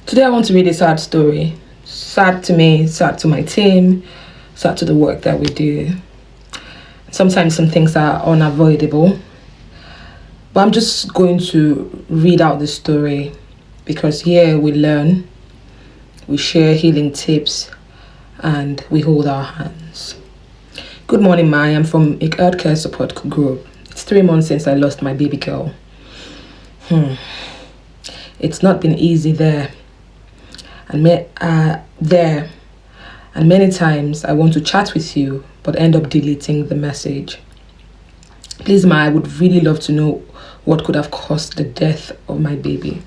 Today I want to read a sad story. Sad to me, sad to my team, sad to the work that we do. Sometimes some things are unavoidable. But I'm just going to read out the story because here we learn, we share healing tips, and we hold our hands. Good morning, Ma. I'm from a Earth Care Support Group. It's 3 months since I lost my baby girl. It's not been easy there. And many times I want to chat with you, but end up deleting the message. Please, Ma, I would really love to know what could have caused the death of my baby.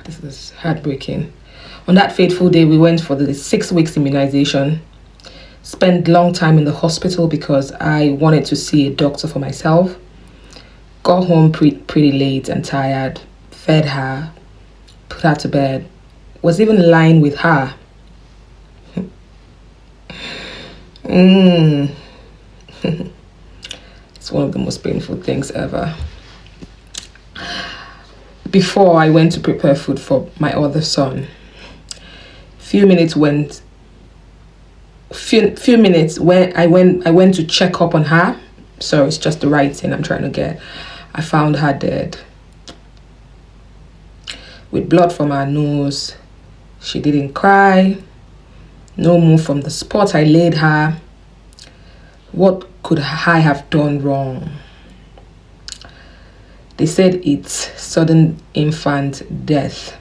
This is heartbreaking. On that fateful day, we went for the 6 weeks immunization. Spent long time in the hospital because I wanted to see a doctor for myself. Got home pretty late and tired. Fed her, put her to bed. Was even lying with her. It's one of the most painful things ever. Before I went to prepare food for my other son, few minutes when I went to check up on her. Sorry, it's just the writing I'm trying to get. I found her dead. With blood from her nose. She didn't cry. No move from the spot I laid her. What could I have done wrong? They said it's sudden infant death.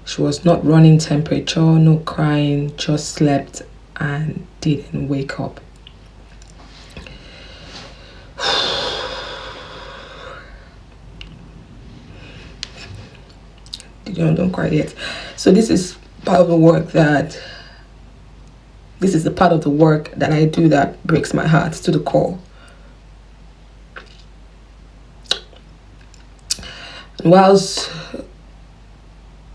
She was not running temperature, no crying, just slept and didn't wake up. Don't cry yet. So this is part of the work that I do that breaks my heart to the core. And whilst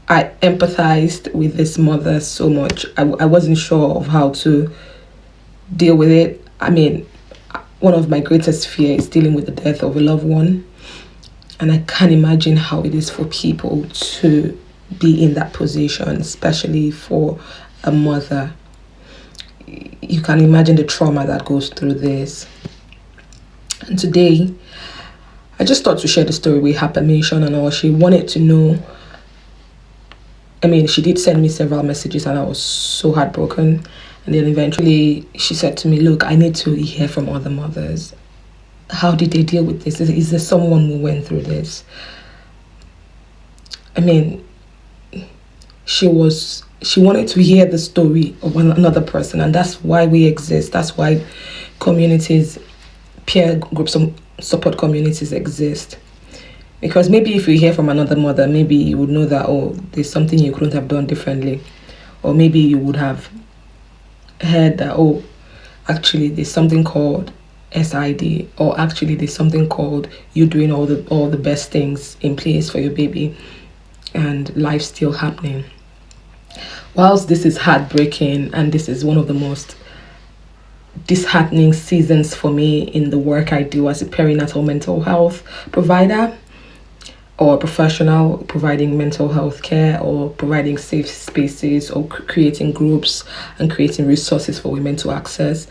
I empathized with this mother so much, I wasn't sure of how to deal with it. I mean, one of my greatest fears is dealing with the death of a loved one. And I can't imagine how it is for people to be in that position, especially for a mother. You can imagine the trauma that goes through this. And today, I just thought to share the story with her permission and all. She wanted to know. I mean, she did send me several messages and I was so heartbroken. And then eventually she said to me, look, I need to hear from other mothers. How did they deal with this? Is there someone who went through this? I mean, she wanted to hear the story of another person, and that's why we exist. That's why communities, peer groups, support communities exist. Because maybe if you hear from another mother, maybe you would know that, oh, there's something you couldn't have done differently. Or maybe you would have heard that, oh, actually there's something called SID, or actually there's something called you doing all the best things in place for your baby and life still happening. Whilst this is heartbreaking and this is one of the most disheartening seasons for me in the work I do as a perinatal mental health provider or professional providing mental health care or providing safe spaces or creating groups and creating resources for women to access,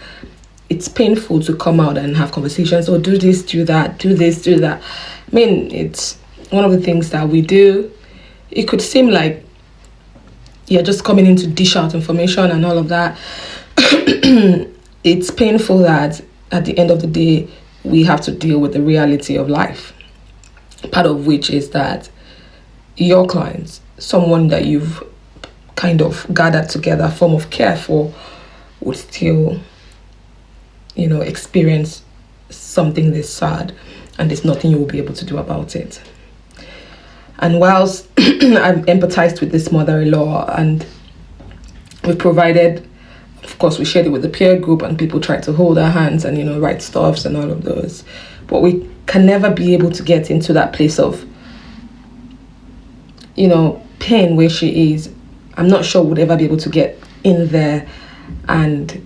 it's painful to come out and have conversations or do this, do that, do this, do that. I mean, it's one of the things that we do. It could seem like you're just coming in to dish out information and all of that. It's painful that at the end of the day, we have to deal with the reality of life. Part of which is that your clients, someone that you've kind of gathered together, a form of care for, would still experience something this sad, and there's nothing you will be able to do about it. And whilst I've empathized with this mother-in-law and we've provided, of course, we shared it with the peer group and people tried to hold our hands and, write stuffs and all of those. But we can never be able to get into that place of, pain where she is. I'm not sure we'd ever be able to get in there and,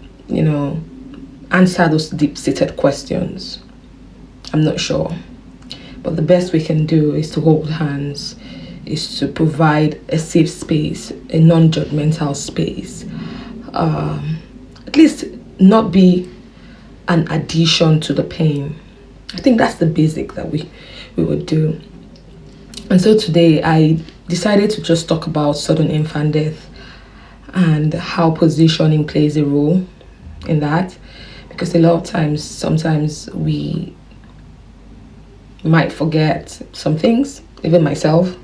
answer those deep-seated questions. I'm not sure. But the best we can do is to hold hands, is to provide a safe space, a non-judgmental space. At least not be an addition to the pain. I think that's the basic that we would do. And so today I decided to just talk about sudden infant death and how positioning plays a role in that, because a lot of times, sometimes we might forget some things. Even myself,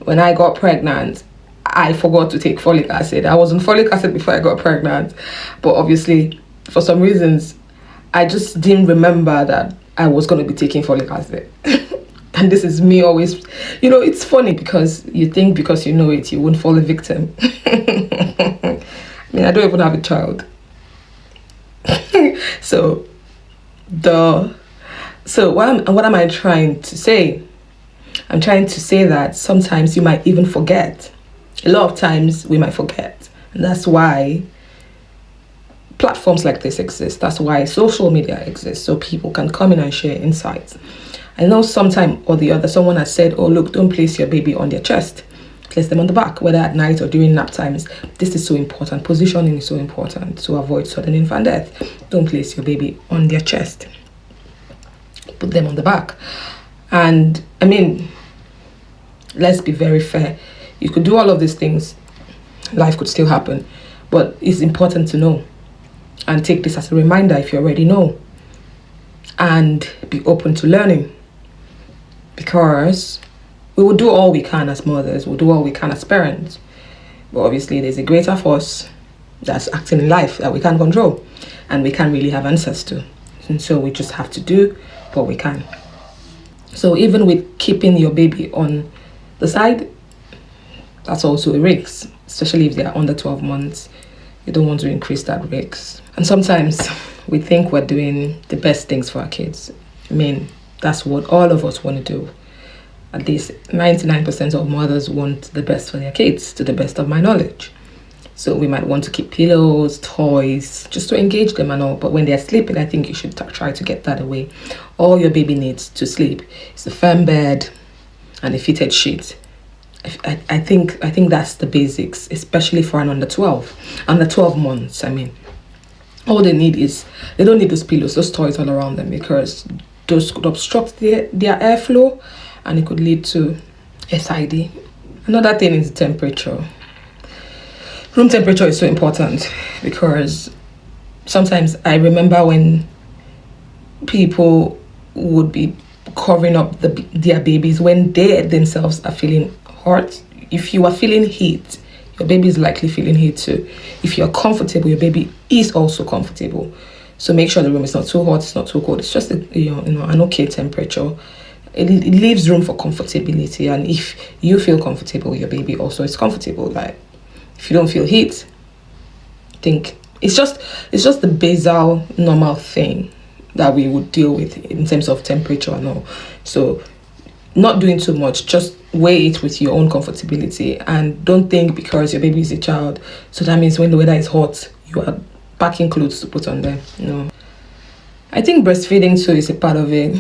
when I got pregnant, I forgot to take folic acid. I was on folic acid before I got pregnant, but obviously for some reasons I just didn't remember that I was going to be taking folic acid. And this is me always, it's funny because you think because you know it, you won't fall a victim. I mean, I don't even have a child. So what am I trying to say? I'm trying to say that sometimes you might even forget. A lot of times we might forget. And that's why platforms like this exist. That's why social media exists, so people can come in and share insights. I know sometime or the other someone has said, oh look, don't place your baby on their chest, place them on the back, whether at night or during nap times. This is so important. Positioning is so important to avoid sudden infant death. Don't place your baby on their chest, put them on the back. And I mean, let's be very fair, you could do all of these things, life could still happen, but it's important to know and take this as a reminder if you already know, and be open to learning, because we will do all we can as mothers, we'll do all we can as parents, but obviously there's a greater force that's acting in life that we can't control and we can't really have answers to, and so we just have to do what we can. So even with keeping your baby on the side, that's also a risk, especially if they are under 12 months. You don't want to increase that risk. And sometimes we think we're doing the best things for our kids. I mean, that's what all of us want to do. At least 99% of mothers want the best for their kids, to the best of my knowledge. So we might want to keep pillows, toys, just to engage them and all. But when they're sleeping, I think you should try to get that away. All your baby needs to sleep is a firm bed and a fitted sheet. I think that's the basics, especially for an under 12 months. I mean, all they need is, they don't need those pillows, those toys all around them, because those could obstruct their airflow and it could lead to SID. Another thing is temperature. Room temperature is so important, because sometimes I remember when people would be covering up their babies when they themselves are feeling hot. If you are feeling heat, your baby is likely feeling heat too. If you're comfortable, your baby is also comfortable. So make sure the room is not too hot, it's not too cold. It's just an okay temperature. It leaves room for comfortability, and if you feel comfortable, your baby also is comfortable. Like, if you don't feel heat, I think it's just the basal normal thing that we would deal with in terms of temperature and all. So not doing too much, just weigh it with your own comfortability, and don't think because your baby is a child, so that means when the weather is hot, you are packing clothes to put on them. No. I think breastfeeding too is a part of it.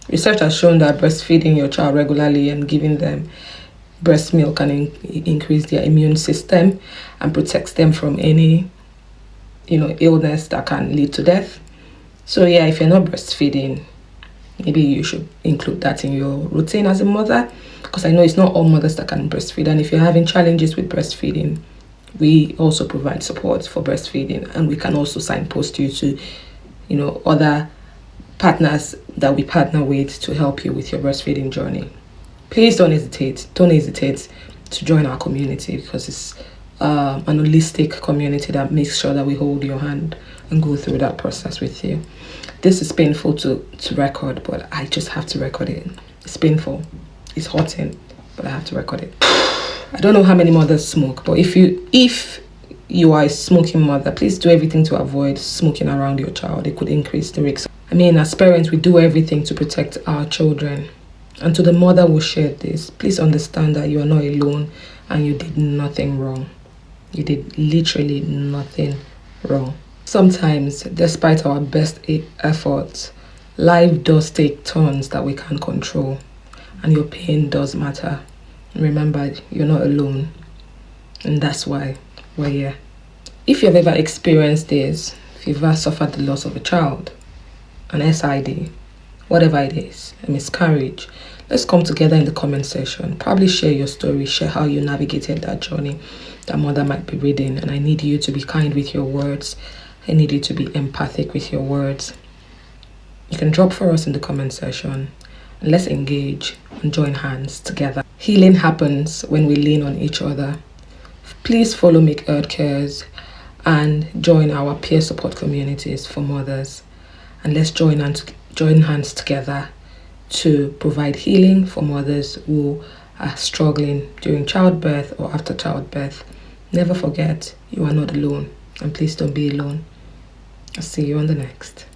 Research has shown that breastfeeding your child regularly and giving them breast milk can increase their immune system and protects them from any illness that can lead to death. So yeah, if you're not breastfeeding, maybe you should include that in your routine as a mother, because I know it's not all mothers that can breastfeed. And if you're having challenges with breastfeeding, we also provide support for breastfeeding, and we can also signpost you to other partners that we partner with to help you with your breastfeeding journey. Please don't hesitate to join our community, because it's an holistic community that makes sure that we hold your hand and go through that process with you. This is painful to record, but I just have to record it. It's painful, it's hurting, but I have to record it. I don't know how many mothers smoke, but if you are a smoking mother, please do everything to avoid smoking around your child. It could increase the risk. I mean, as parents, we do everything to protect our children. And to the mother who shared this, please understand that you are not alone and you did nothing wrong. You did literally nothing wrong. Sometimes, despite our best efforts, Life does take turns that we can't control, and your pain does matter. Remember, you're not alone, and that's why we're here. If you've ever experienced this, if you've ever suffered the loss of a child, an SID, whatever it is, a miscarriage, let's come together in the comment section. Probably share your story, share how you navigated that journey that mother might be reading. And I need you to be kind with your words. I need you to be empathic with your words. You can drop for us in the comment section and let's engage and join hands together. Healing happens when we lean on each other. Please follow Make Earth Cares and join our peer support communities for mothers. And let's join hands together to provide healing for mothers who are struggling during childbirth or after childbirth. Never forget, you are not alone, and please don't be alone. I'll see you on the next.